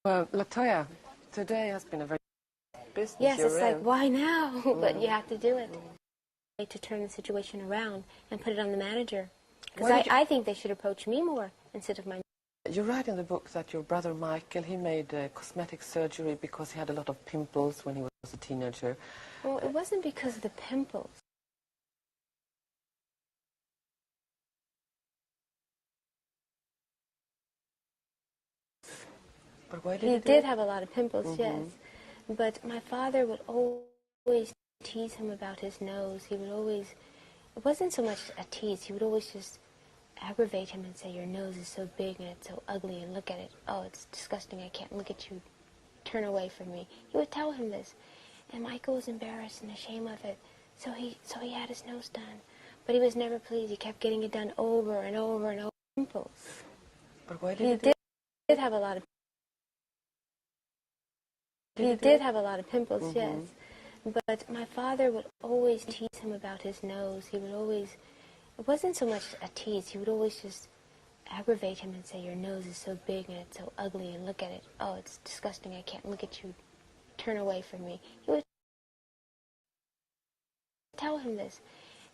Well, Latoya, today has been a very business. Yes, you're it's in. like, why now? But you have to do it. To turn the situation around and put it on the manager. Because I think they should approach me more instead of my... You write in the book that your brother Michael, he made cosmetic surgery because he had a lot of pimples when he was a teenager. Well, it wasn't because of the pimples. But why did he do did it? have a lot of pimples, yes. But my father would always tease him about his nose. He would always... It wasn't so much a tease. He would always just aggravate him and say, your nose is so big and it's so ugly and look at it. Oh, it's disgusting. I can't look at you. Turn away from me. He would tell him this. And Michael was embarrassed and ashamed of it. So he had his nose done. But he was never pleased. He kept getting it done over and over and over. Pimples. But why He did have a lot of... He did have a lot of pimples, yes. But my father would always tease him about his nose. He would always... It wasn't so much a tease. He would always just aggravate him and say, your nose is so big and it's so ugly and look at it. Oh, it's disgusting. I can't look at you. Turn away from me. He would tell him this.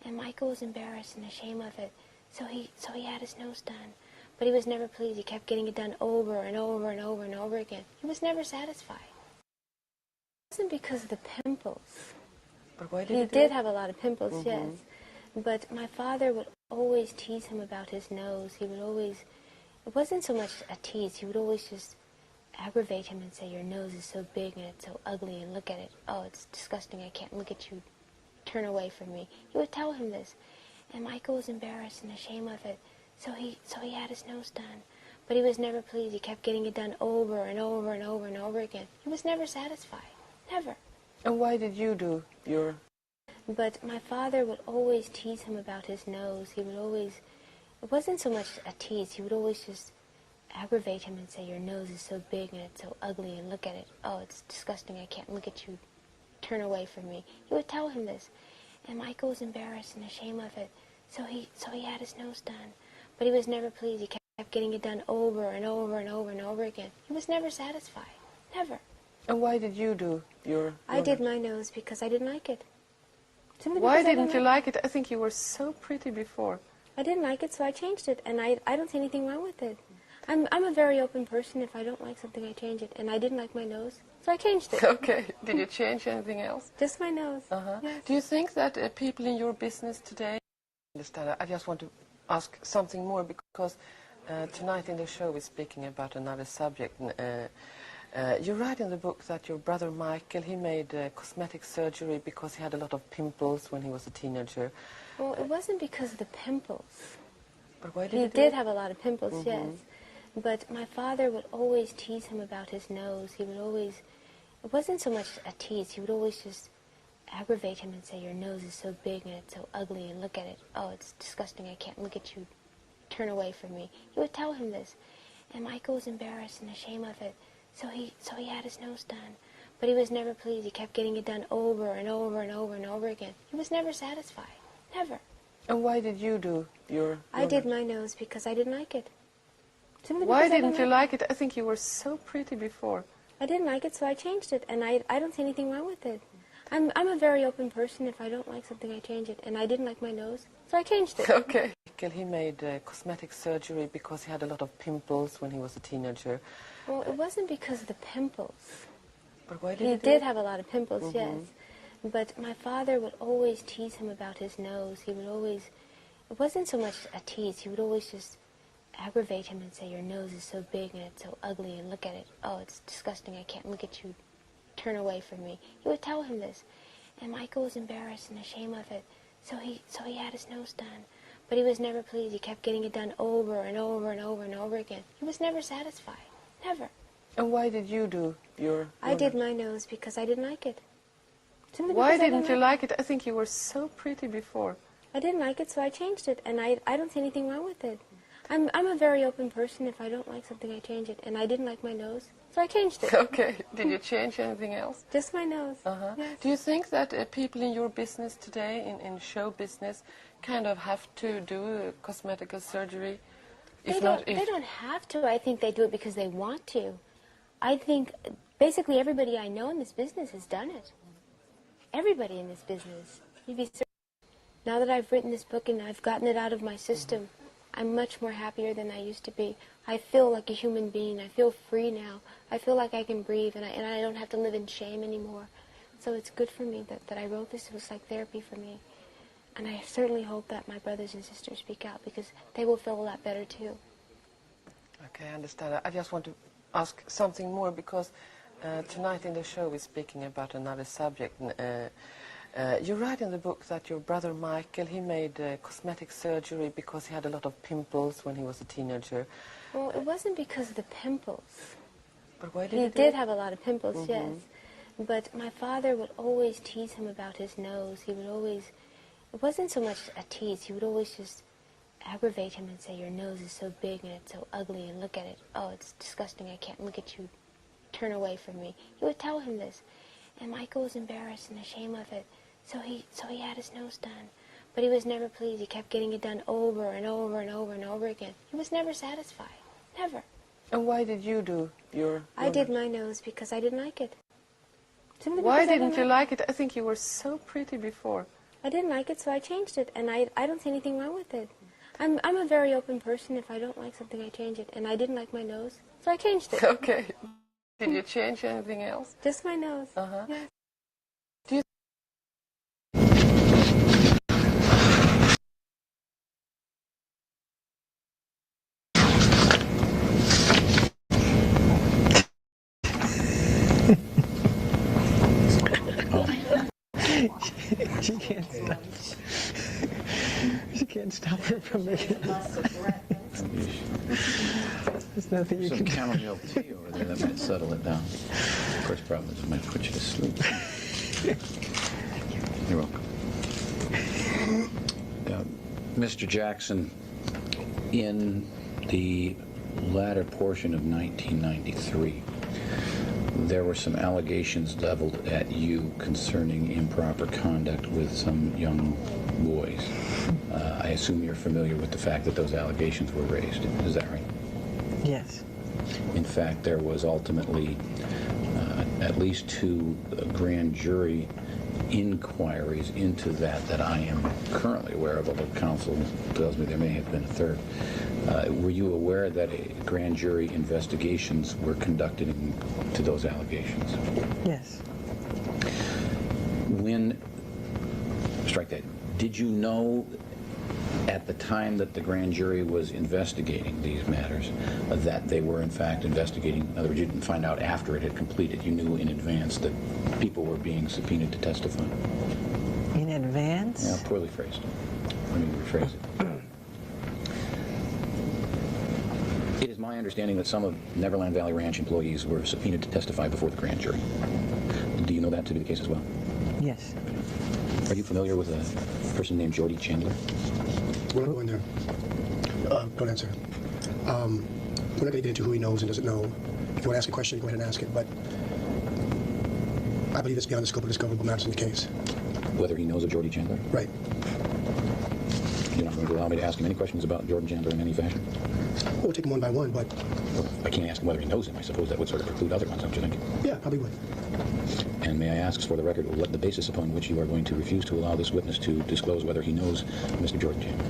And Michael was embarrassed and ashamed of it. So he had his nose done. But he was never pleased. He kept getting it done over and over and over and over again. He was never satisfied. It wasn't because of the pimples. But why he did have a lot of pimples, yes. But my father would always tease him about his nose. He would always... It wasn't so much a tease. He would always just aggravate him and say, your nose is so big and it's so ugly and look at it. Oh, it's disgusting. I can't look at you. Turn away from me. He would tell him this. And Michael was embarrassed and ashamed of it. So he had his nose done. But he was never pleased. He kept getting it done over and over and over and over again. He was never satisfied. Never. And why did you do your... But my father would always tease him about his nose. He would always... It wasn't so much a tease. He would always just aggravate him and say, your nose is so big and it's so ugly and look at it. Oh, it's disgusting. I can't look at you. Turn away from me. He would tell him this. And Michael was embarrassed and ashamed of it. So he had his nose done. But he was never pleased. He kept getting it done over and over and over and over again. He was never satisfied. Never. And why did you do your... I did my nose because I didn't like it. Why didn't you like it? I think you were so pretty before. I didn't like it, so I changed it, and I don't see anything wrong with it. I'm a very open person. If I don't like something, I change it, and I didn't like my nose, so I changed it. Okay. Did you change anything else? Just my nose. Yes. Do you think that people in your business today... I just want to ask something more, because tonight in the show we're speaking about another subject. You write in the book that your brother Michael, he made cosmetic surgery because he had a lot of pimples when he was a teenager. Well, it wasn't because of the pimples. But why he did have a lot of pimples, yes. But my father would always tease him about his nose. He would always... It wasn't so much a tease. He would always just aggravate him and say, your nose is so big and it's so ugly and look at it. Oh, it's disgusting. I can't look at you. Turn away from me. He would tell him this. And Michael was embarrassed and ashamed of it. So he had his nose done. But he was never pleased. He kept getting it done over and over and over and over again. He was never satisfied. Never. And why did you do your... I did my nose because I didn't like it. Why didn't you like it? I think you were so pretty before. I didn't like it, so I changed it, and I don't see anything wrong with it. I'm a very open person. If I don't like something, I change it, and I didn't like my nose, so I changed it. Okay. He made cosmetic surgery because he had a lot of pimples when he was a teenager. Well, it wasn't because of the pimples. But why he did have a lot of pimples, yes. But my father would always tease him about his nose. He would always... It wasn't so much a tease. He would always just aggravate him and say, your nose is so big and it's so ugly and look at it. Oh, it's disgusting. I can't look at you. Turn away from me. He would tell him this. And Michael was embarrassed and ashamed of it. So he had his nose done. But he was never pleased. He kept getting it done over and over and over and over again. He was never satisfied. Never. And why did you do your... I did my nose because I didn't like it. Why didn't you like it? I think you were so pretty before. I didn't like it, so I changed it, and I don't see anything wrong with it. I'm a very open person. If I don't like something, I change it, and I didn't like my nose, so I changed it. Okay. Did you change anything else? Just my nose. Yes. Do you think that people in your business today, in show business, kind of have to do cosmetic surgery? They don't have to. I think they do it because they want to. I think basically everybody I know in this business has done it. Everybody in this business. You'd be surprised. Now that I've written this book and I've gotten it out of my system, I'm much more happier than I used to be. I feel like a human being. I feel free now. I feel like I can breathe, and I don't have to live in shame anymore. So it's good for me that I wrote this. It was like therapy for me. And I certainly hope that my brothers and sisters speak out, because they will feel a lot better too. Okay, I understand. I just want to ask something more, because tonight in the show we're speaking about another subject. You write in the book that your brother Michael, he made cosmetic surgery because he had a lot of pimples when he was a teenager. Well, it wasn't because of the pimples. But why did He did have a lot of pimples, yes. But my father would always tease him about his nose. He would always, it wasn't so much a tease, he would always just aggravate him and say, your nose is so big and it's so ugly, and look at it. Oh, it's disgusting, I can't look at you. Turn away from me. He would tell him this. And Michael was embarrassed and ashamed of it. So he had his nose done. But he was never pleased. He kept getting it done over and over and over and over again. He was never satisfied. Never. And why did you do your I did my nose because I didn't like it. Simply Why because I didn't you like it? I think you were so pretty before. I didn't like it, so I changed it. And I don't see anything wrong with it. I'm a very open person. If I don't like something, I change it. And I didn't like my nose, so I changed it. Okay. Did you change anything else? Just my nose. Uh-huh. Yeah. Do you She can't stop. She can't stop her from making it. There's nothing you Some can do. chamomile tea over there that might settle it down. Of course, problem is it might put you to sleep. You're welcome. Mr. Jackson, in the latter portion of 1993, there were some allegations leveled at you concerning improper conduct with some young boys. I assume you're familiar with the fact that those allegations were raised. Is that right? Yes. In fact, there was ultimately at least 2 grand jury inquiries into that I am currently aware of, although counsel tells me there may have been a third. Were you aware that grand jury investigations were conducted into those allegations? Yes. Strike that, did you know at the time that the grand jury was investigating these matters that they were in fact investigating? In other words, you didn't find out after it had completed. You knew in advance that people were being subpoenaed to testify. In advance? Yeah, poorly phrased. Let me rephrase it. It is my understanding that some of Neverland Valley Ranch employees were subpoenaed to testify before the grand jury. Do you know that to be the case as well? Yes. Are you familiar with a person named Jordy Chandler? We're not going there. Don't answer. We're not going to get into who he knows and doesn't know. If you want to ask a question, go ahead and ask it. But I believe it's beyond the scope of discoverable matters in the case. Whether he knows of Jordy Chandler? Right. You're not going to allow me to ask him any questions about Jordan Chandler in any fashion? We'll take them one by one, but Well, I can't ask him whether he knows him. I suppose that would sort of preclude other ones, don't you think? yeah, probably would. And may I ask for the record what the basis upon which you are going to refuse to allow this witness to disclose whether he knows Mr. Jordan Chandler?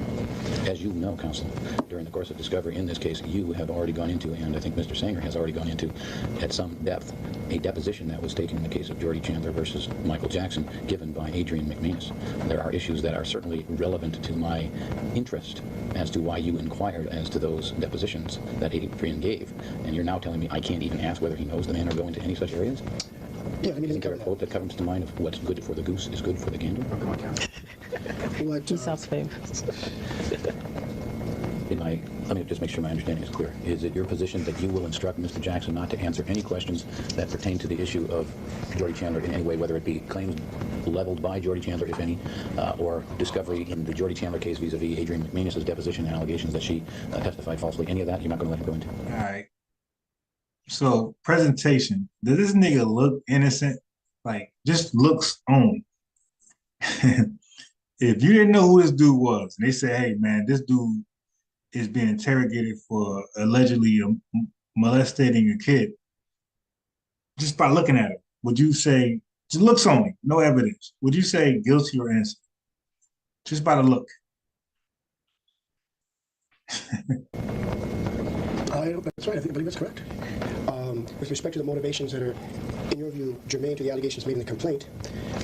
As you know, counsel, during the course of discovery in this case, you have already gone into, and I think Mr. Sanger has already gone into, at some depth, a deposition that was taken in the case of Jordy Chandler versus Michael Jackson, given by Adrian McManus. There are issues that are certainly relevant to my interest as to why you inquired as to those depositions that Adrian gave, and you're now telling me I can't even ask whether he knows the man or go into any such areas? Yeah, let me Isn't there cover a quote that comes to mind of what's good for the goose is good for the gander? that. What, He's sounds famous. Let me just make sure my understanding is clear. Is it your position that you will instruct Mr. Jackson not to answer any questions that pertain to the issue of Jordy Chandler in any way, whether it be claims leveled by Jordy Chandler, if any, or discovery in the Jordy Chandler case vis-a-vis Adrian McManus' deposition and allegations that she testified falsely? Any of that you're not going to let him go into? All right. So, presentation. Does this nigga look innocent? Like, just looks on. If you didn't know who this dude was, and they say, hey, man, this dude is being interrogated for allegedly molesting a kid, just by looking at it, would you say, just looks only, no evidence, would you say guilty or innocent? Just by the look. That's right. I believe that's correct. With respect to the motivations that are, in your view, germane to the allegations made in the complaint,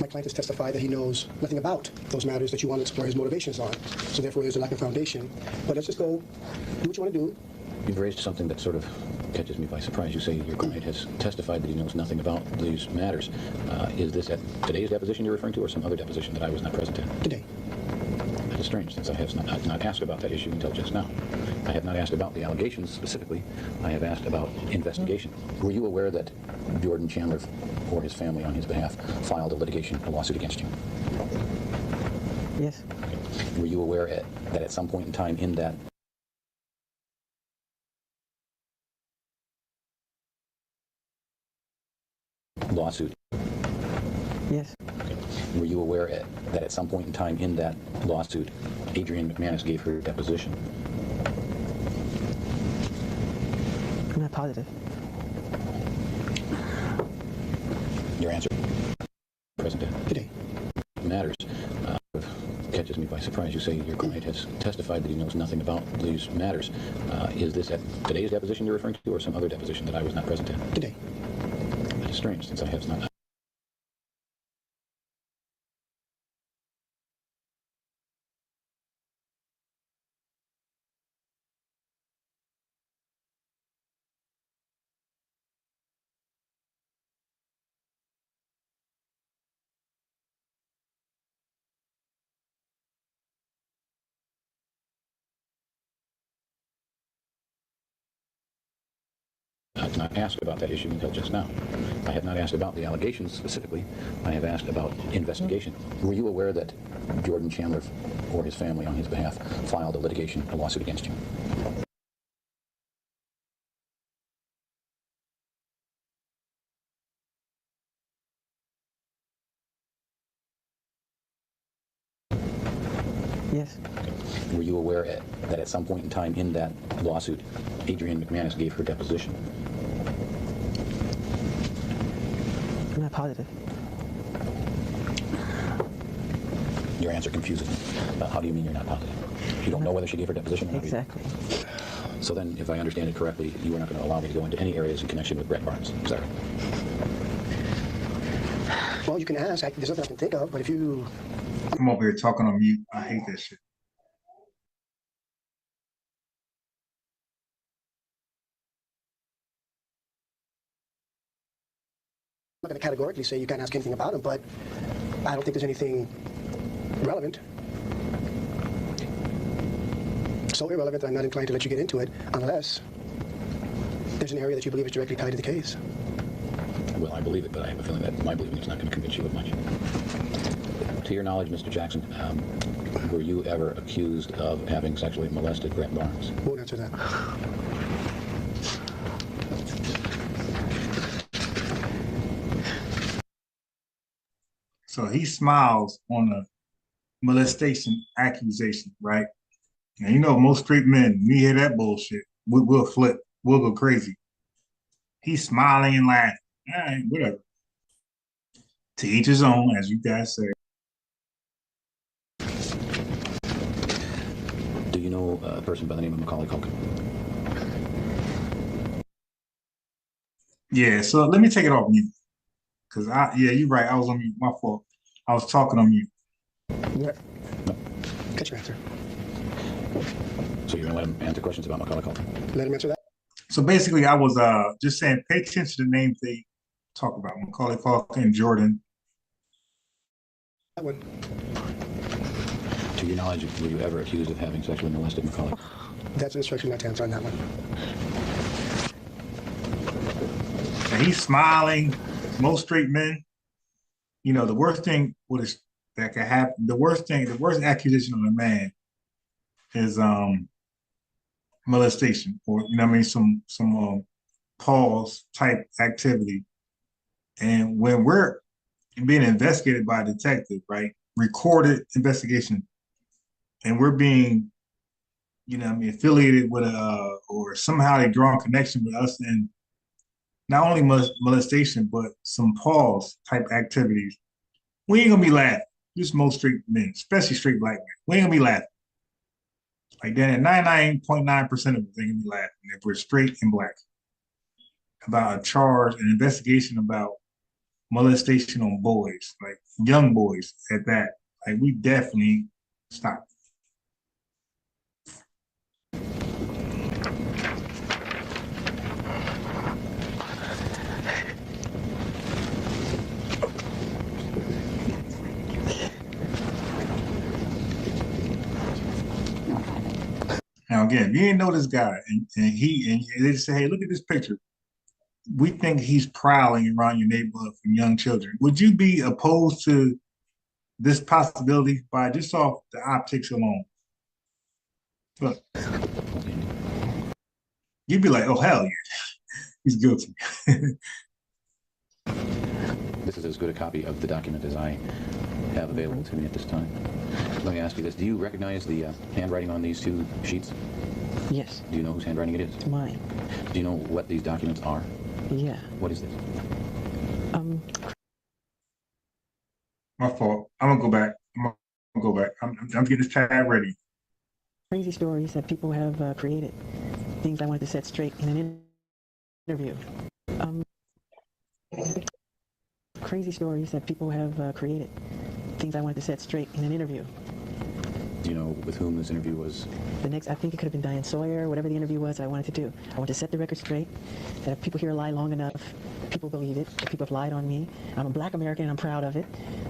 my client has testified that he knows nothing about those matters that you want to explore his motivations on. So therefore, there's a lack of foundation. But let's just go do what you want to do. You've raised something that sort of catches me by surprise. You say your client has testified that he knows nothing about these matters. Is this at today's deposition you're referring to, or some other deposition that I was not present at? Today. That is strange, since I have not asked about that issue until just now. I have not asked about the allegations specifically. I have asked about investigation. Were you aware that Jordan Chandler or his family on his behalf filed a lawsuit against you? Yes. Okay. Were you aware that at some point in time in that lawsuit? Yes. Okay. Were you aware that at some point in time in that lawsuit, Adrienne McManus gave her deposition? I'm not positive. Your answer? Present day. Today. Matters. Catches me by surprise. You say your client has testified that he knows nothing about these matters. Is this at today's deposition you're referring to, or some other deposition that I was not present at? Today. That is strange, since I have not. I did not ask about that issue until just now. I have not asked about the allegations specifically. I have asked about investigation. Were you aware that Jordan Chandler or his family on his behalf filed a lawsuit against you? Yes. Okay. Were you aware that at some point in time in that lawsuit, Adrienne McManus gave her deposition? I'm not positive. Your answer confuses me. How do you mean you're not positive? You don't know whether she gave her deposition or not? Exactly. So then, if I understand it correctly, you are not going to allow me to go into any areas in connection with Brett Barnes. Is that right? Well, you can ask. There's nothing I can think of, but if you... I'm over here talking on mute. I hate that shit. I'm not going to categorically say you can't ask anything about him, but I don't think there's anything relevant. So irrelevant that I'm not inclined to let you get into it unless there's an area that you believe is directly tied to the case. Well, I believe it, but I have a feeling that my believing is not going to convince you of much. To your knowledge, Mr. Jackson, were you ever accused of having sexually molested Brett Barnes? Won't answer that. So he smiles on a molestation accusation, right? And you know, most straight men, when we hear that bullshit, we'll flip, we'll go crazy. He's smiling and laughing. All right, whatever. To each his own, as you guys say. Do you know a person by the name of Macaulay Culkin? Yeah, so let me take it off mute. Because yeah, you're right. I was on mute. My fault. I was talking on mute. Yeah. Catch your answer. So you're going to let him answer questions about Macaulay Culkin? Let him answer that. So basically, I was just saying, pay attention to the names they talk about. Macaulay Culkin, Jordan. That one. To your knowledge, were you ever accused of having sexually molested Macaulay? That's an instruction not to answer on that one. And he's smiling. Most straight men, you know, the worst thing that could happen, the worst accusation of a man is molestation, or you know what I mean, some pause type activity. And when we're being investigated by a detective, right, recorded investigation, and we're being, you know what I mean, affiliated with or somehow they draw a connection with us and not only molestation, but some pause type activities, we ain't gonna be laughing. Just most straight men, especially straight black men. We ain't gonna be laughing. Like that, 99.9% of us ain't gonna be laughing if we're straight and black about a charge, an investigation about molestation on boys, like young boys at that. Like we definitely stop. Now again, if you didn't know this guy and they just say, hey, look at this picture. We think he's prowling around your neighborhood for young children. Would you be opposed to this possibility by just off the optics alone? Look, you'd be like, oh hell yeah, he's guilty. This is as good a copy of the document as I have available to me at this time. Let me ask you this. Do you recognize the handwriting on these two sheets? Yes. Do you know whose handwriting it is? It's mine. Do you know what these documents are? Yeah. What is this? My fault. I'm gonna go back. I'm getting this tab ready. Crazy stories that people have created. Things I wanted to set straight in an interview. Crazy stories that people have created. Things I wanted to set straight in an interview. Do you know with whom this interview was? The next, I think it could have been Diane Sawyer, whatever the interview was that I wanted to do. I want to set the record straight, that if people hear a lie long enough, people believe it. If people have lied on me. I'm a black American and I'm proud of it,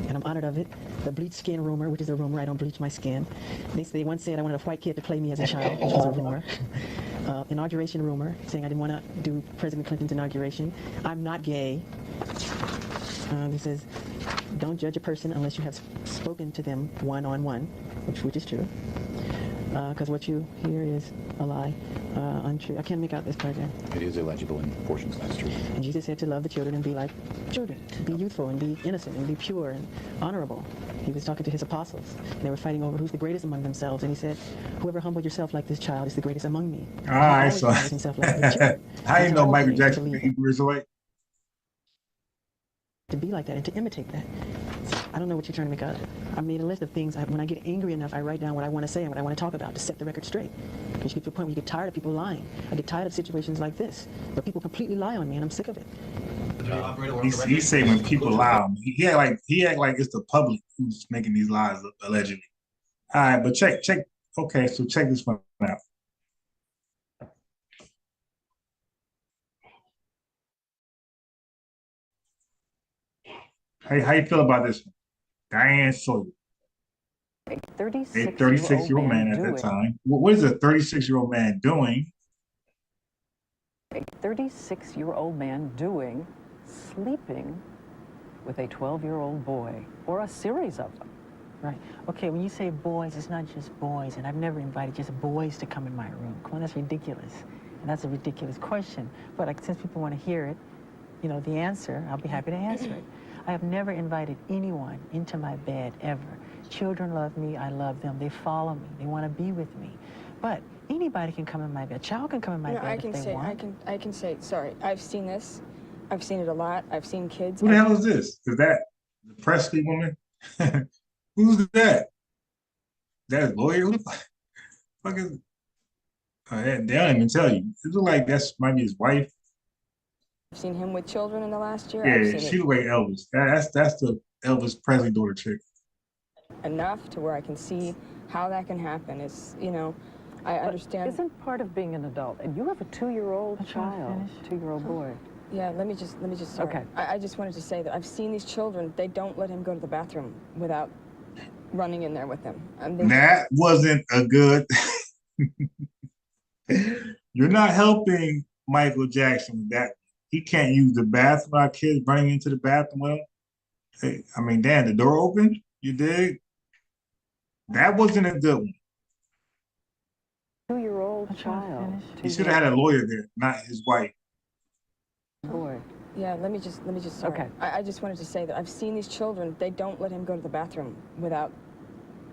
and I'm honored of it. The bleach skin rumor, which is a rumor, I don't bleach my skin. They once said I wanted a white kid to play me as a child, which was a rumor. Inauguration rumor, saying I didn't want to do President Clinton's inauguration. I'm not gay. He says, don't judge a person unless you have spoken to them one-on-one, which is true. Because what you hear is a lie, untrue. I can't make out this part there. It is illegible in portions, that's true. And Jesus said to love the children and be like children, be youthful and be innocent and be pure and honorable. He was talking to his apostles. And they were fighting over who's the greatest among themselves. And he said, whoever humbled yourself like this child is the greatest among me. All right, so like how you know Michael Jackson was Hebrew Israelite? To be like that and to imitate that. I don't know what you're trying to make out. I made a list of things. When I get angry enough, I write down what I want to say and what I want to talk about to set the record straight. Because you get to a point where you get tired of people lying. I get tired of situations like this, where people completely lie on me, and I'm sick of it. He say when people lie on me, he act like it's the public who's making these lies up, allegedly. All right, but check. Okay, so check this one out. How you feel about this one? Diane Sawyer. A 36-year-old 36-year-old man at that time. What is a 36-year-old man doing? A 36-year-old man doing, sleeping with a 12-year-old boy, or a series of them. Right. Okay, when you say boys, it's not just boys, and I've never invited just boys to come in my room. Come on, that's ridiculous. And that's a ridiculous question. But since people want to hear it, you know, the answer, I'll be happy to answer it. I have never invited anyone into my bed, ever. Children love me, I love them, they follow me, they want to be with me. But anybody can come in my bed. A child can come in my bed if they want. I can say, sorry, I've seen this. I've seen it a lot. I've seen kids. Who the hell is this? Is that the Presley woman? Who's that? That lawyer? Who the fuck is? They don't even tell you. It looks like that might be his wife. I've seen him with children in the last year. Yeah, she look like Elvis. That's the Elvis Presley daughter chick. Enough to where I can see how that can happen. It's, you know, I understand. Isn't part of being an adult, and you have a 2-year-old child, 2-year-old boy. Yeah, let me just, sorry. Okay. I just wanted to say that I've seen these children, they don't let him go to the bathroom without running in there with him. That wasn't a good, you're not helping Michael Jackson with that. He can't use the bathroom. Our kids running into the bathroom with him. Hey, I mean, Dan, the door open. You dig? That wasn't a good one. 2-year-old child. He should have had a lawyer there, not his wife. Boy. Yeah, let me just, sorry. Okay. I just wanted to say that I've seen these children, they don't let him go to the bathroom without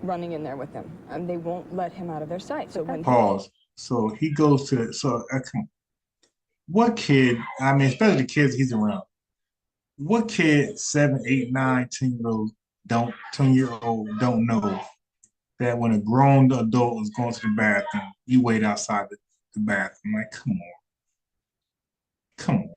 running in there with him. And they won't let him out of their sight. So when Pause. So he goes to, come on. what kid, I mean, especially the kids he's around, what kid, 7, 8, 9, 10-year-old, 10-year-old don't know that when a grown adult is going to the bathroom, you wait outside the bathroom. Like, come on. Come on.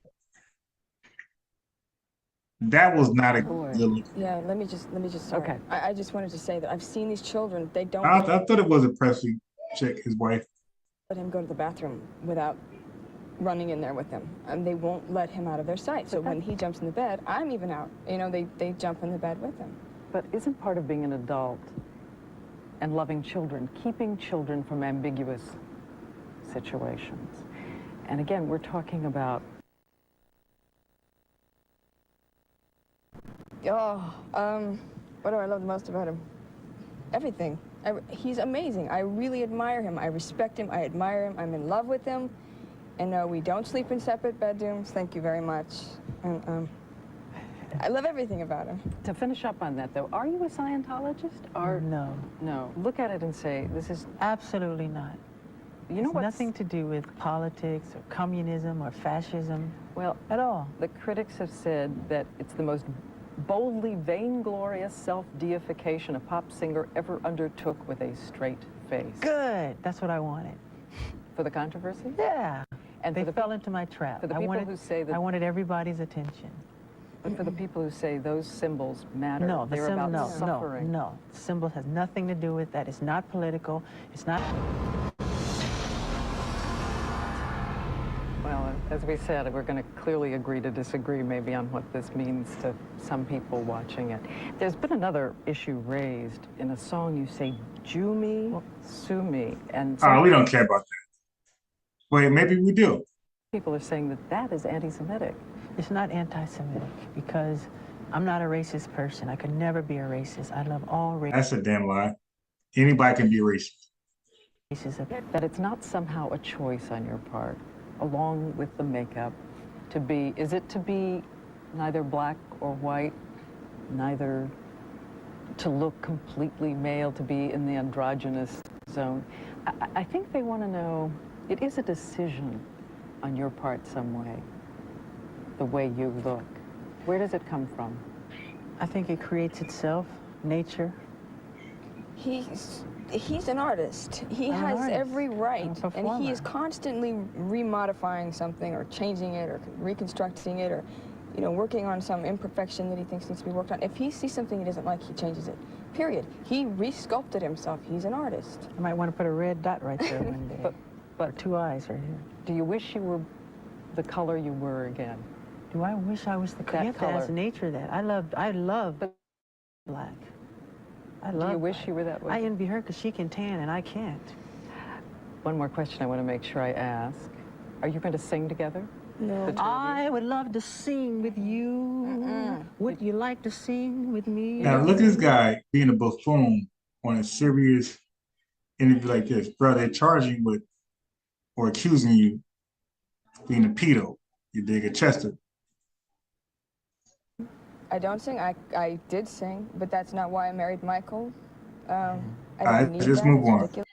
That was not a Boy. good look. Yeah, let me just, sorry. Okay. I just wanted to say that I've seen these children, they don't I thought it was a Presley chick, his wife. let him go to the bathroom without running in there with him. And they won't let him out of their sight. So when he jumps in the bed, I'm even out. You know, they jump in the bed with him. But isn't part of being an adult and loving children, keeping children from ambiguous situations? And again, we're talking about... What do I love the most about him? Everything. He's amazing. I really admire him. I respect him. I admire him. I'm in love with him. And no, we don't sleep in separate bedrooms. Thank you very much. And I love everything about him. To finish up on that, though, are you a Scientologist? Or No. No. Look at it and say, this is... Absolutely not. You know It's what's... nothing to do with politics or communism or fascism. Well, at all. The critics have said that it's the most boldly vainglorious self-deification a pop singer ever undertook with a straight face. Good. That's what I wanted. For the controversy? Yeah. And they for the fell into my trap. For the people who say that... I wanted everybody's attention. But for the people who say those symbols matter, no, they're about suffering. No. Symbols has nothing to do with that. It's not political. It's not... Well, as we said, we're going to clearly agree to disagree maybe on what this means to some people watching it. There's been another issue raised. In a song you say, "Jew me, sue me." And We don't care about that. Wait, maybe we do. People are saying that that is anti-Semitic. It's not anti-Semitic because I'm not a racist person. I could never be a racist. I love all races. That's a damn lie. Anybody can be a racist. That it's not somehow a choice on your part, along with the makeup, to be, is it to be neither black or white, neither to look completely male, to be in the androgynous zone? I think they want to know, it is a decision on your part some way, the way you look. Where does it come from? I think it creates itself, nature. He's an artist. He has every right, and he is constantly remodifying something or changing it or reconstructing it or, you know, working on some imperfection that he thinks needs to be worked on. If he sees something he doesn't like, he changes it. Period. He re-sculpted himself. He's an artist. I might want to put a red dot right there one day. But 2 eyes right here. Do you wish you were the color you were again? Do I wish I was the color? You have to ask nature that. I love black. I love. Do you wish you were that way? I envy her because she can tan and I can't. One more question I want to make sure I ask. Are you going to sing together? No. I would love to sing with you. Would you like to sing with me? Now look at this guy being a buffoon on a serious interview like this. Bro, they're charging with or accusing you of being a pedo. You dig it, Chester? I don't sing. I did sing, but that's not why I married Michael. I don't All right, need just that. move It's on. ridiculous.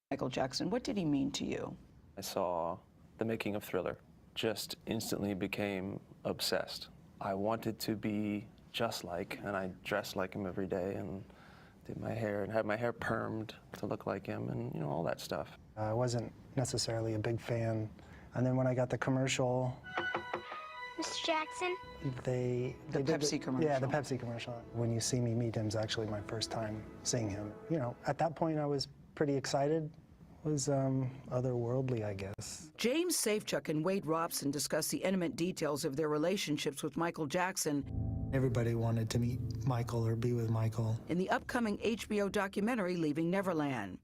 Michael Jackson, what did he mean to you? I saw the making of Thriller, just instantly became obsessed. I wanted to be just like, and I dressed like him every day and did my hair and had my hair permed to look like him and, you know, all that stuff. I wasn't necessarily a big fan. And then when I got the commercial, Mr. Jackson? The Pepsi commercial. Yeah, the Pepsi commercial. When You See Me, Meet Him's actually my first time seeing him. You know, at that point I was pretty excited. It was otherworldly, I guess. James Safechuck and Wade Robson discuss the intimate details of their relationships with Michael Jackson. Everybody wanted to meet Michael or be with Michael. In the upcoming HBO documentary, Leaving Neverland.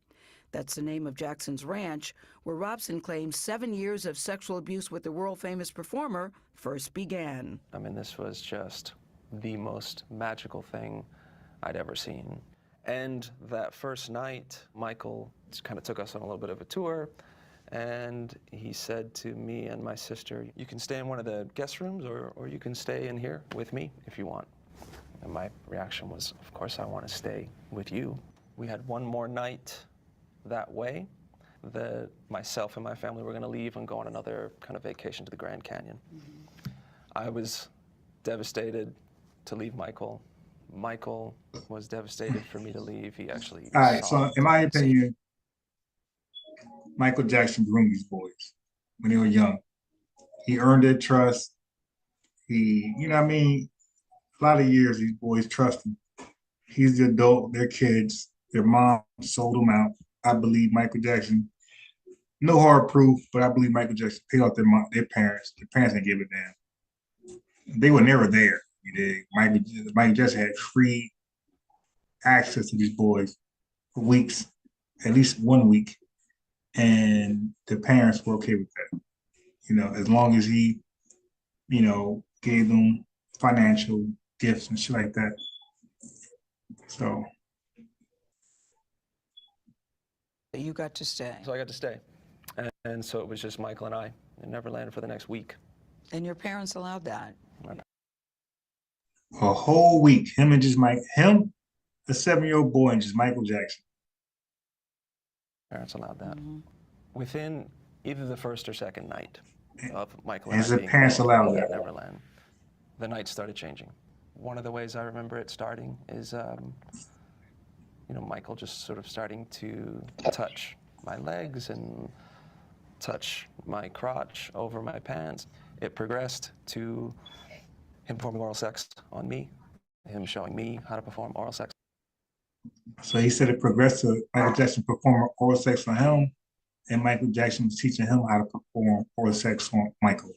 That's the name of Jackson's ranch, where Robson claims 7 years of sexual abuse with the world-famous performer first began. I mean, this was just the most magical thing I'd ever seen. And that first night, Michael kind of took us on a little bit of a tour, And he said to me and my sister, you can stay in one of the guest rooms or you can stay in here with me if you want. And my reaction was, of course I want to stay with you. We had one more night that way. Myself and my family were going to leave and go on another kind of vacation to the Grand Canyon. I was devastated to leave Michael. Michael was devastated for me to leave. He actually All right, so in my opinion, Michael Jackson groomed these boys when they were young. He earned their trust. He, you know what I mean? A lot of years these boys trust him. He's the adult, their kids, their mom sold them out. I believe Michael Jackson, no hard proof, but I believe Michael Jackson paid off their parents. Their parents didn't give a damn. They were never there. You dig? Michael Jackson had free access to these boys for weeks, at least 1 week. And the parents were okay with that. You know, as long as he, you know, gave them financial gifts and shit like that. So. You got to stay. So I got to stay. And so it was just Michael and I in Neverland for the next week. And your parents allowed that? A whole week, him, a 7-year-old boy, and just Michael Jackson. Parents allowed that. Within either the first or second night of Michael and I the parents allowed that. Neverland, the night started changing. One of the ways I remember it starting is, you know, Michael just sort of starting to touch my legs and touch my crotch over my pants. It progressed to him performing oral sex on me, him showing me how to perform oral sex. So he said it progressed to Michael Jackson performing oral sex on him, and Michael Jackson was teaching him how to perform oral sex on Michael.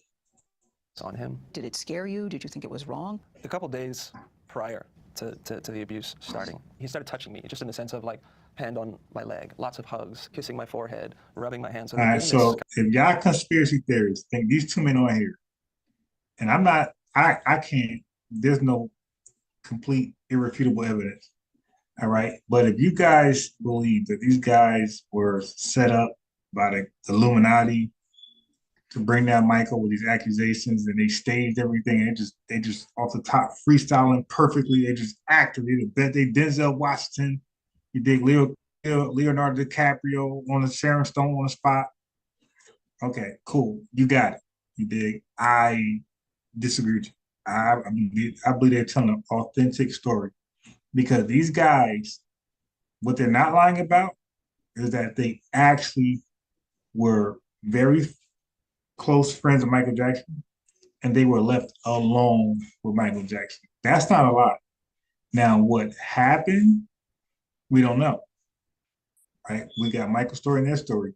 On him. Did it scare you? Did you think it was wrong? A couple days prior to the abuse starting, he started touching me, just in the sense of like hand on my leg, lots of hugs, kissing my forehead, rubbing my hands. All right, so if y'all conspiracy theorists think these two men on here, and I'm not, I can't, there's no complete irrefutable evidence. All right. But if you guys believe that these guys were set up by the Illuminati to bring down Michael with these accusations, and they staged everything, and they just off the top freestyling perfectly, they just acted. They Denzel Washington, you dig Leonardo DiCaprio on the Sharon Stone on the spot. Okay, cool. You got it. You dig? I disagree with you. I believe they're telling an authentic story, because these guys, what they're not lying about is that they actually were very close friends of Michael Jackson, and they were left alone with Michael Jackson. That's not a lie. Now, what happened, we don't know. Right? We got Michael's story and their story.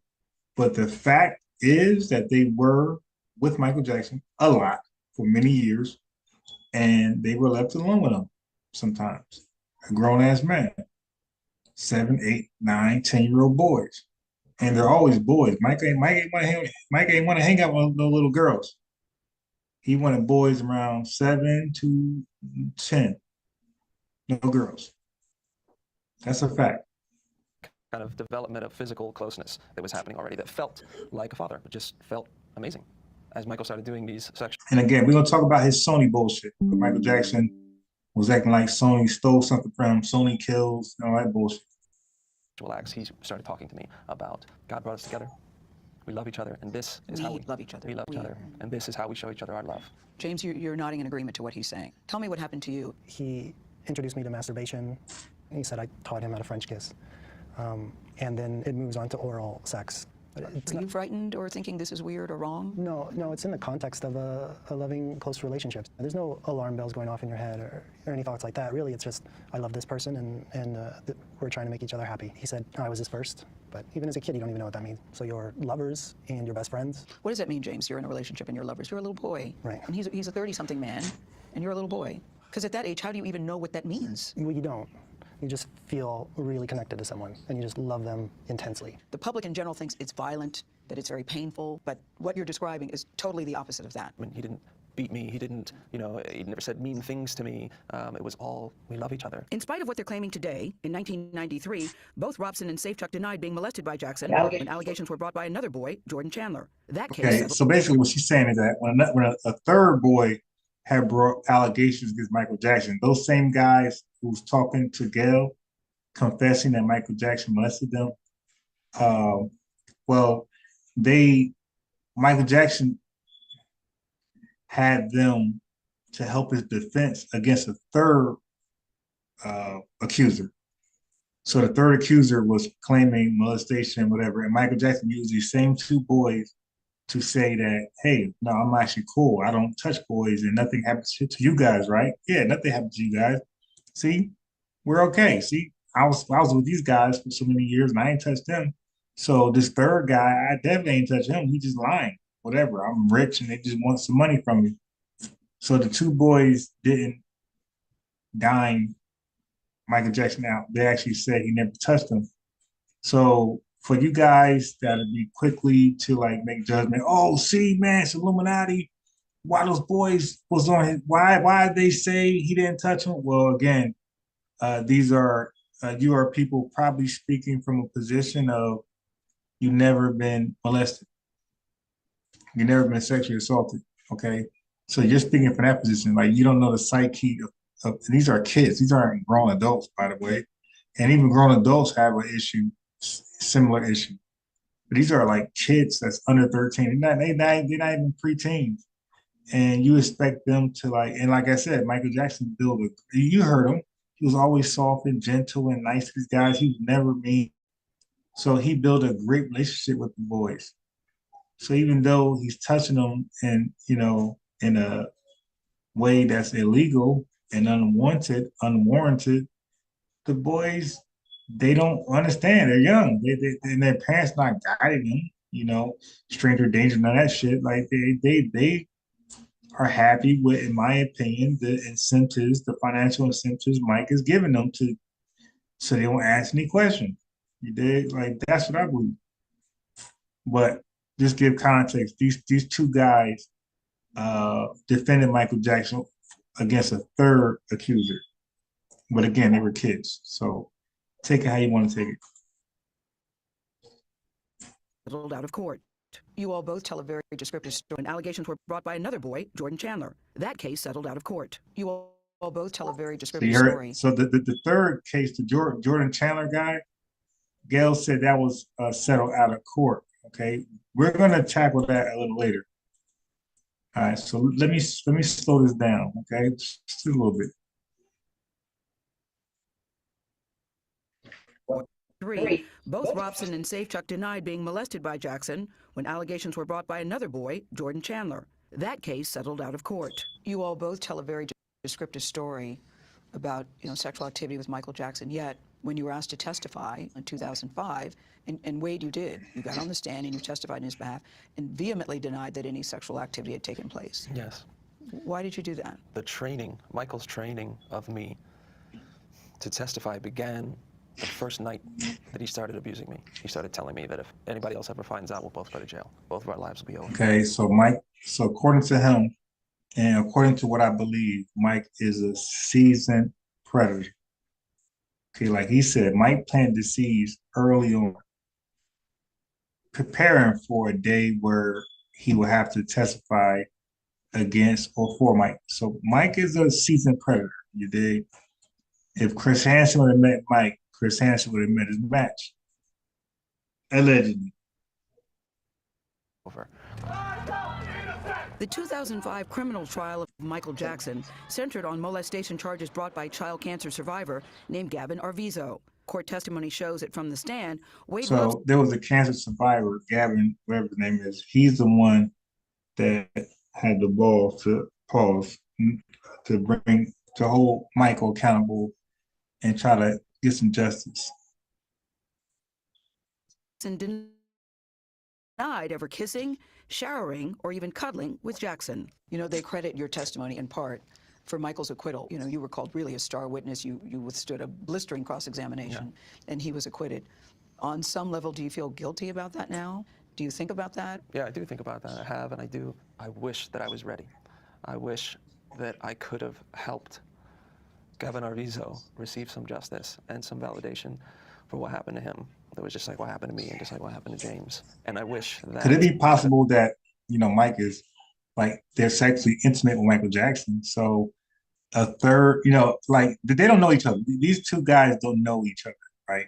But the fact is that they were with Michael Jackson a lot for many years, and they were left alone with him sometimes. A grown-ass man, 7, 8, 9, 10-year-old boys. And they're always boys. Mike ain't want to hang out with no little girls. He wanted boys around 7 to 10. No girls. That's a fact. Kind of development of physical closeness that was happening already that felt like a father. It just felt amazing as Michael started doing these sexual. And again, we're going to talk about his Sony bullshit. Michael Jackson was acting like Sony stole something from him, Sony kills, all that bullshit. Acts. He started talking to me about God brought us together. We love each other, and this is how we love each other. We love each other, and this is how we show each other our love. James, you're nodding in agreement to what he's saying. Tell me what happened to you. He introduced me to masturbation. He said I taught him how to French kiss. And then it moves on to oral sex. Are you frightened or thinking this is weird or wrong? No, it's in the context of a loving, close relationship. There's no alarm bells going off in your head or any thoughts like that. Really, it's just, I love this person and we're trying to make each other happy. He said, I was his first, but even as a kid, you don't even know what that means. So you're lovers and you're best friends. What does that mean, James? You're in a relationship and you're lovers. You're a little boy. Right. And he's a 30-something man, and you're a little boy. Because at that age, how do you even know what that means? Well, you don't. You just feel really connected to someone, and you just love them intensely. The public in general thinks it's violent, that it's very painful, but what you're describing is totally the opposite of that. I mean, he didn't beat me. He didn't, you know, he never said mean things to me. It was all, we love each other. In spite of what they're claiming today, in 1993, both Robson and Safechuck denied being molested by Jackson when allegations were brought by another boy, Jordan Chandler. That case. Okay, so basically what she's saying is that when a third boy had brought allegations against Michael Jackson, those same guys who's talking to Gail, confessing that Michael Jackson molested them, Michael Jackson had them to help his defense against a third accuser. So the third accuser was claiming molestation and whatever, and Michael Jackson used these same two boys to say that, hey, no, I'm actually cool. I don't touch boys and nothing happens to you guys, right? Yeah, nothing happened to you guys. See, we're okay. See, I was with these guys for so many years and I ain't touched them. So this third guy, I definitely ain't touched him. He just lying. Whatever. I'm rich and they just want some money from me. So the two boys didn't dine Michael Jackson out. They actually said he never touched them. So for you guys that'll be quickly to like make judgment, oh, see, man, it's Illuminati. Why those boys was on his, why they say he didn't touch them? Well, again, these are, you are people probably speaking from a position of you've never been molested. You've never been sexually assaulted, okay? So you're speaking from that position, like you don't know the psyche of these are kids. These aren't grown adults, by the way. And even grown adults have an issue, similar issue. But these are like kids that's under 13. They're not even preteens. And you expect them to like, and like I said, Michael Jackson you heard him. He was always soft and gentle and nice to these guys. He was never mean. So he built a great relationship with the boys. So even though he's touching them and, you know, in a way that's illegal and unwarranted, the boys, they don't understand. They're young. And their parents not guiding them, you know, stranger danger, none of that shit. Like they are happy with, in my opinion, the incentives, the financial incentives Mike is giving them so they won't ask any questions. You did, like, that's what I believe. But just give context. These two guys defended Michael Jackson against a third accuser. But again, they were kids. So take it how you want to take it. Settled out of court. You all both tell a very descriptive story when allegations were brought by another boy, Jordan Chandler. That case settled out of court. You all both tell a very descriptive story. So the third case, the Jordan Chandler guy, Gail said that was settled out of court. Okay, we're going to tackle that a little later. All right, so let me slow this down. Okay, just a little bit. 3. Both Robson and Safechuck denied being molested by Jackson when allegations were brought by another boy, Jordan Chandler. That case settled out of court. You all both tell a very descriptive story about, you know, sexual activity with Michael Jackson. Yet, when you were asked to testify in 2005, and Wade, you did. You got on the stand and you testified in his behalf and vehemently denied that any sexual activity had taken place. Yes. Why did you do that? The training, Michael's training of me to testify began the first night that he started abusing me. He started telling me that if anybody else ever finds out, we'll both go to jail. Both of our lives will be over. Okay, so according to him, and according to what I believe, Mike is a seasoned predator. Okay, like he said, Mike planted the seeds early on, preparing for a day where he will have to testify against or for Mike. So Mike is a seasoned predator, you dig? If Chris Hansen would have met Mike, Chris Hansen would have met his match. Allegedly. Over. The 2005 criminal trial of Michael Jackson centered on molestation charges brought by child cancer survivor named Gavin Arvizo. Court testimony shows that from the stand, Wade So there was a cancer survivor, Gavin, whatever the name is. He's the one that had the balls to pause, to hold Michael accountable and try to get some justice. and denied ever kissing, showering, or even cuddling with Jackson. You know, they credit your testimony in part for Michael's acquittal. You know, you were called really a star witness. You withstood a blistering cross-examination, and he was acquitted. On some level, do you feel guilty about that now? Do you think about that? Yeah, I do think about that. I have, and I do. I wish that I was ready. I wish that I could have helped Gavin Arvizo receive some justice and some validation for what happened to him. That was just like what happened to me and just like what happened to James. And I wish that... Could it be possible that, you know, Mike is, like, they're sexually intimate with Michael Jackson? So a third, you know, like, they don't know each other. These two guys don't know each other, right?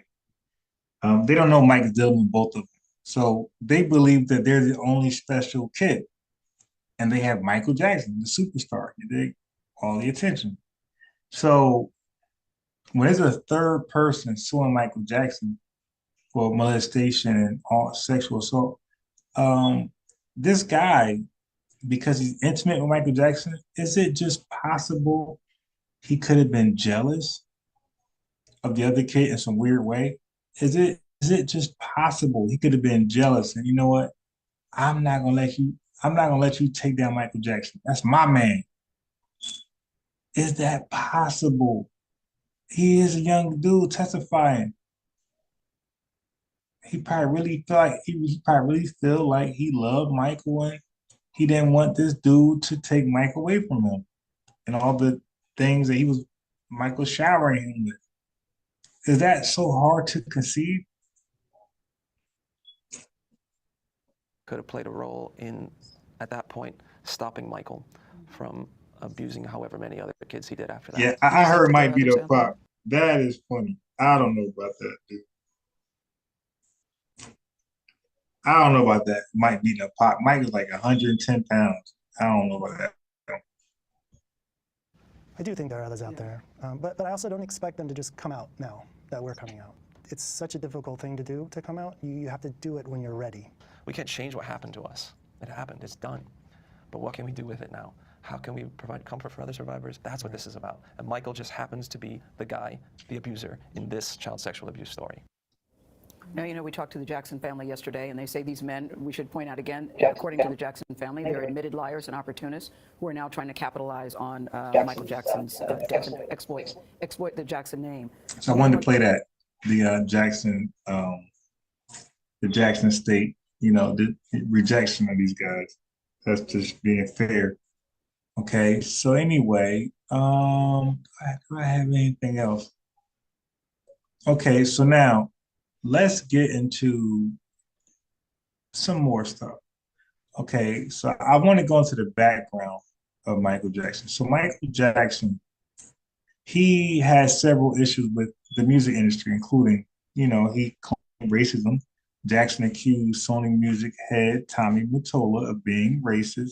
They don't know Mike's dealing with both of them. So they believe that they're the only special kid. And they have Michael Jackson, the superstar. They all the attention. So when there's a third person suing Michael Jackson for molestation and all sexual assault, this guy, because he's intimate with Michael Jackson, is it just possible he could have been jealous of the other kid in some weird way? Is it just possible he could have been jealous and, you know what, I'm not gonna let you take down Michael Jackson. That's my man. Is that possible? He is a young dude testifying. He probably really feel like he loved Michael and he didn't want this dude to take Mike away from him and all the things that Michael showering him with. Is that so hard to conceive? Could have played a role in, at that point, stopping Michael from abusing however many other kids he did after that. Yeah, I heard Mike beat up Pop. That is funny. I don't know about that, dude. I don't know about that. Mike beating up Pop. Mike is like 110 pounds. I don't know about that. I do think there are others out there, but I also don't expect them to just come out now that we're coming out. It's such a difficult thing to do, to come out. You have to do it when you're ready. We can't change what happened to us. It happened, it's done. But what can we do with it now? How can we provide comfort for other survivors? That's what this is about. And Michael just happens to be the guy, the abuser, in this child sexual abuse story. Now, you know, we talked to the Jackson family yesterday, and they say these men, we should point out again, according to the Jackson family, they're admitted liars and opportunists who are now trying to capitalize on Michael Jackson's, exploit the Jackson name. So I wanted to play that, the Jackson State, you know, the rejection of these guys. That's just being fair. Okay, so anyway, do I have anything else? Okay, so now let's get into some more stuff. Okay, so I want to go into the background of Michael Jackson. So Michael Jackson, he has several issues with the music industry, including, you know, he claimed racism. Jackson accused Sony Music head Tommy Mottola of being racist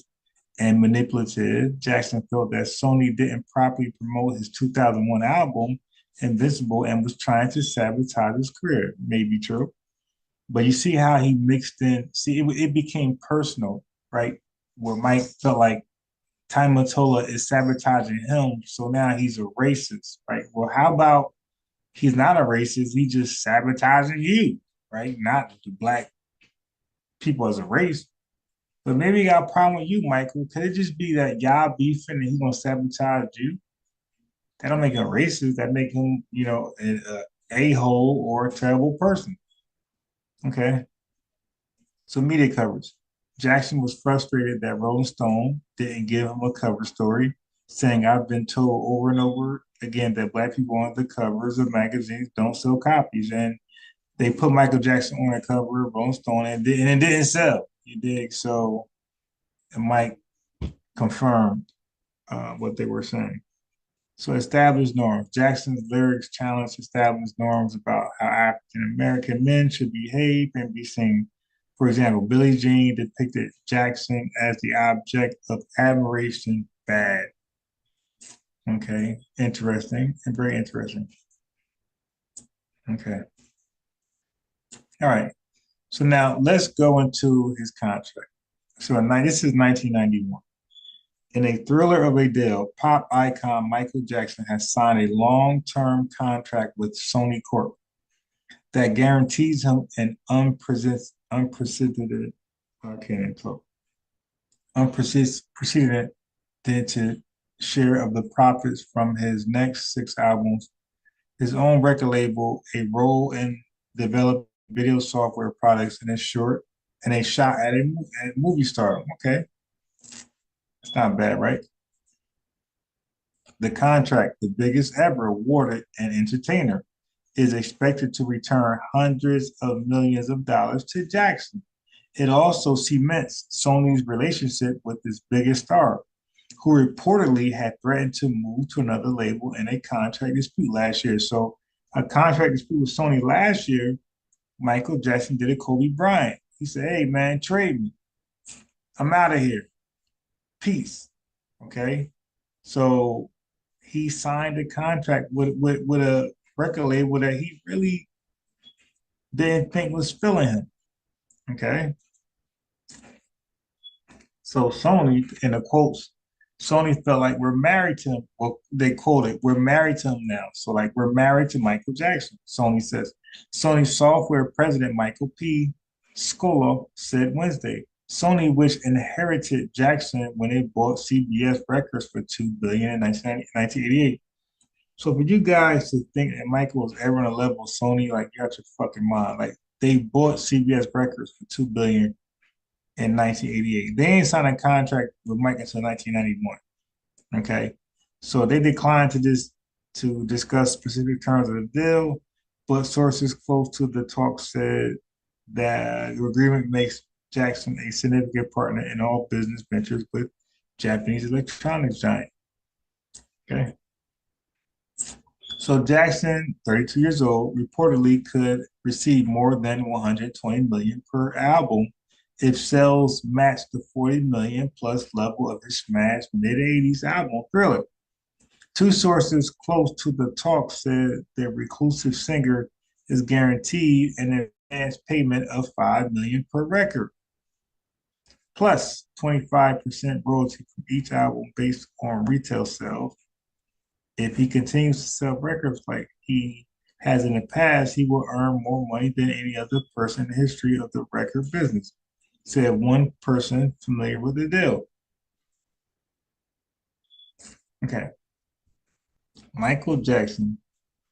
and manipulative. Jackson felt that Sony didn't properly promote his 2001 album, Invincible, and was trying to sabotage his career. Maybe true. But you see how he mixed in, it became personal, right? Where Mike felt like Tommy Mottola is sabotaging him, so now he's a racist, right? Well, how about he's not a racist, he just sabotaging you, right? Not the black people as a race. But maybe he got a problem with you, Michael. Could it just be that y'all beefing and he's gonna sabotage you? That don't make him racist. That make him, you know, an a-hole or a terrible person. Okay. So media coverage. Jackson was frustrated that Rolling Stone didn't give him a cover story, saying, I've been told over and over again that black people on the covers of magazines don't sell copies. And they put Michael Jackson on the cover of Rolling Stone and it didn't sell. You dig? So Mike confirmed what they were saying. So established norms. Jackson's lyrics challenged established norms about how African-American men should behave and be seen. For example, Billie Jean depicted Jackson as the object of admiration. Bad. Okay, interesting and very interesting. Okay. All right. So now let's go into his contract. So this is 1991. In a thriller of a deal, pop icon Michael Jackson has signed a long-term contract with Sony Corp that guarantees him an unprecedented share of the profits from his next 6 albums, his own record label, a role in developing video software products, and a shot at a movie star. Okay. It's not bad, right? The contract, the biggest ever awarded an entertainer, is expected to return hundreds of millions of dollars to Jackson. It also cements Sony's relationship with its biggest star, who reportedly had threatened to move to another label in a contract dispute last year. So, a contract dispute with Sony last year, Michael Jackson did a Kobe Bryant. He said, "Hey, man, trade me. I'm out of here. Peace." Okay. So, he signed a contract with a record label that he really didn't think was filling him. Okay. So Sony, in the quotes, Sony felt like we're married to him. Well, they quoted, "We're married to him now." So like we're married to Michael Jackson. Sony says. Sony software president Michael P. Scola said Wednesday, Sony, which inherited Jackson when it bought CBS Records for $2 billion in 1988. So for you guys to think that Michael was ever on a level of Sony, like you're out your fucking mind. Like they bought CBS Records for $2 billion in 1988. They ain't signed a contract with Mike until 1991. Okay, so they declined to discuss specific terms of the deal, but sources close to the talk said that the agreement makes Jackson a significant partner in all business ventures with Japanese electronics giant. Okay. So Jackson, 32 years old, reportedly could receive more than $120 million per album if sales matched the $40 million plus level of his smash mid-80s album Thriller. Two sources close to the talk said the reclusive singer is guaranteed an advance payment of $5 million per record, plus 25% royalty from each album based on retail sales. If he continues to sell records like he has in the past, he will earn more money than any other person in the history of the record business, said one person familiar with the deal. Okay. Michael Jackson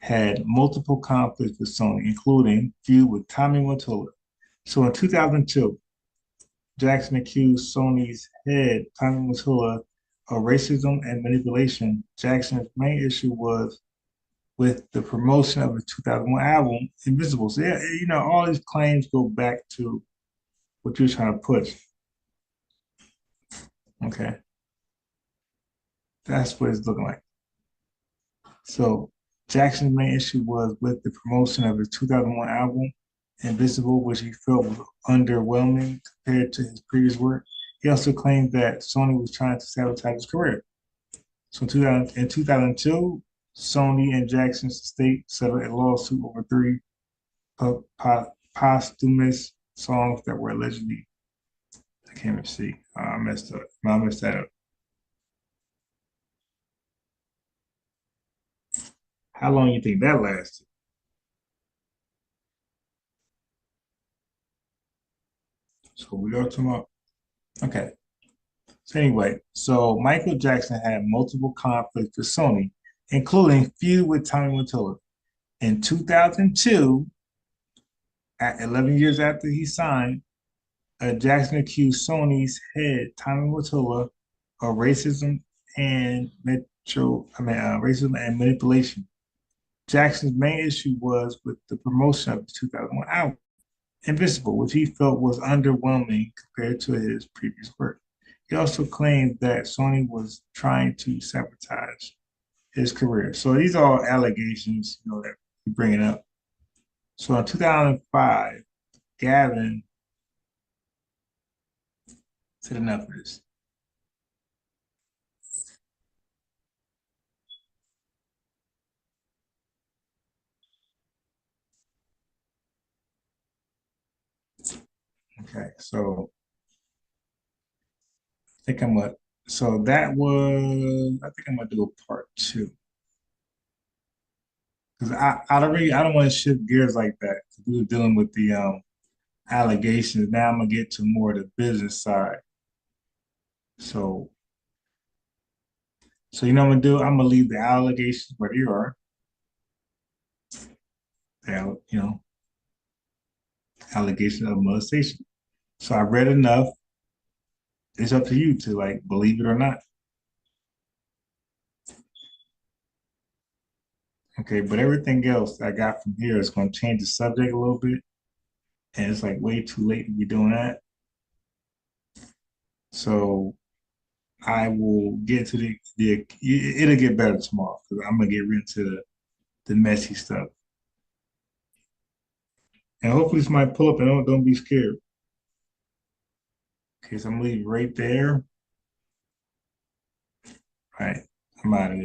had multiple conflicts with Sony, including feud with Tommy Mottola. So in 2002, Jackson accused Sony's head, Tommy Mottola, of racism and manipulation. Jackson's main issue was with the promotion of his 2001 album, Invisible. So, yeah, you know, all these claims go back to what you're trying to push. Okay. That's what it's looking like. So, Jackson's main issue was with the promotion of his 2001 album, Invisible, which he felt was underwhelming compared to his previous work. He also claimed that Sony was trying to sabotage his career. So in 2002, Sony and Jackson's estate settled a lawsuit over 3 posthumous songs that were allegedly, I can't even see. I messed that up. How long do you think that lasted? So we are talking about, okay. So anyway, so Michael Jackson had multiple conflicts with Sony, including feud with Tommy Mottola. In 2002, at 11 years after he signed, Jackson accused Sony's head, Tommy Mottola, of racism and manipulation. Jackson's main issue was with the promotion of the 2001 album, Invisible, which he felt was underwhelming compared to his previous work. He also claimed that Sony was trying to sabotage his career. So these are all allegations, you know, that we're bringing up. So in 2005, Gavin said enough of this. Okay, so I think I'm gonna, so that was, I think I'm gonna do a part 2. Because I don't want to shift gears like that. We were dealing with the allegations. Now I'm gonna get to more of the business side. So you know what I'm gonna do? I'm gonna leave the allegations where they are. You know, allegation of molestation. So I read enough it's up to you to like believe it or not. Okay, but everything else I got from here is going to change the subject a little bit, and it's like way too late to be doing that. So I will get to it'll get better tomorrow because I'm gonna get into the messy stuff, and hopefully somebody pull up and don't be scared. Okay, so I'm gonna leave right there. All right, I'm out of here.